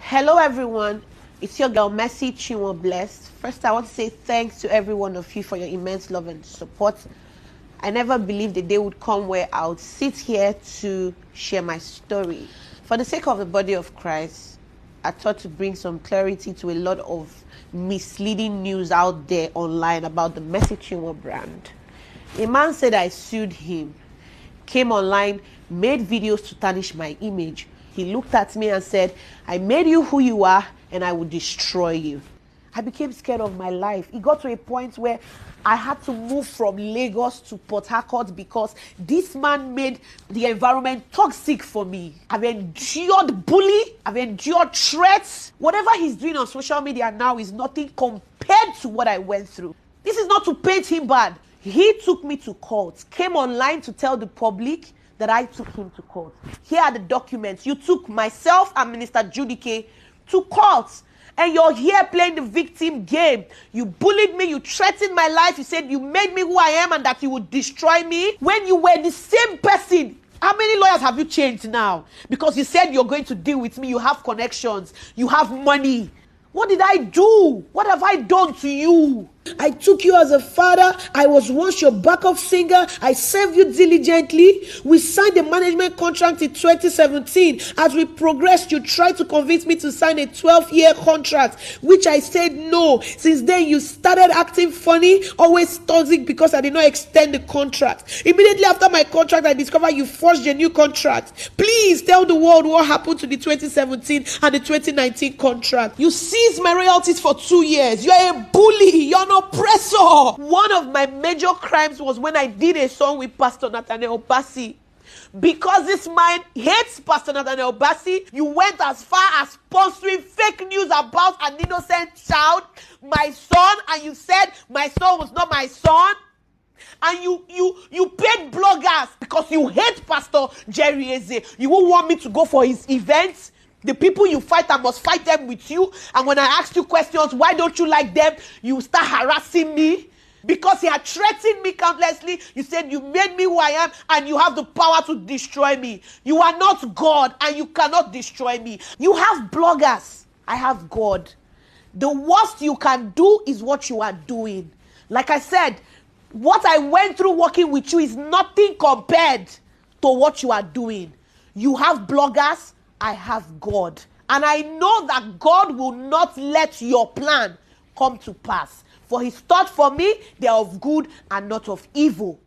Hello everyone, it's your girl Mercy Chinwo Blessed. First, I want to say thanks to every one of you for your immense love and support. I never believed the day would come where I would sit here to share my story. For the sake of the body of Christ, I thought to bring some clarity to a lot of misleading news out there online about the Mercy Chinwo brand. A man said I sued him, came online, made videos to tarnish my image. He looked at me and said, I made you who you are and I will destroy you. I became scared of my life. It got to a point where I had to move from Lagos to Port Harcourt because this man made the environment toxic for me. I've endured bully. I've endured threats. Whatever he's doing on social media now is nothing compared to what I went through. This is not to paint him bad. He took me to court, came online to tell the public that I took him to court. Here are the documents. You took myself and Minister Judike to court. And you're here playing the victim game. You bullied me. You threatened my life. You said you made me who I am and that you would destroy me. When you were the same person, how many lawyers have you changed now? Because you said you're going to deal with me. You have connections. You have money. What did I do? What have I done to you? I took you as a father. I was once your backup singer. I served you diligently. We signed a management contract in 2017. As we progressed, you tried to convince me to sign a 12-year contract, which I said no. Since then, you started acting funny, always toxic because I did not extend the contract. Immediately after my contract, I discovered you forged a new contract. Please tell the world what happened to the 2017 and the 2019 contract. You seized my royalties for 2 years. You're a bully. You're an oppressor. One of my major crimes was when I did a song with Pastor Nathaniel Bassi. Because this man hates Pastor Nathaniel Bassi, you went as far as sponsoring fake news about an innocent child, my son, and you said my son was not my son. And you paid bloggers because you hate Pastor Jerry Eze. You won't want me to go for his events. The people you fight, I must fight them with you. And when I ask you questions, why don't you like them? You start harassing me. Because he had threatened me countlessly. You said you made me who I am and you have the power to destroy me. You are not God and you cannot destroy me. You have bloggers. I have God. The worst you can do is what you are doing. Like I said, what I went through working with you is nothing compared to what you are doing. You have bloggers. I have God. And I know that God will not let your plan come to pass. For his thoughts for me, they are of good and not of evil.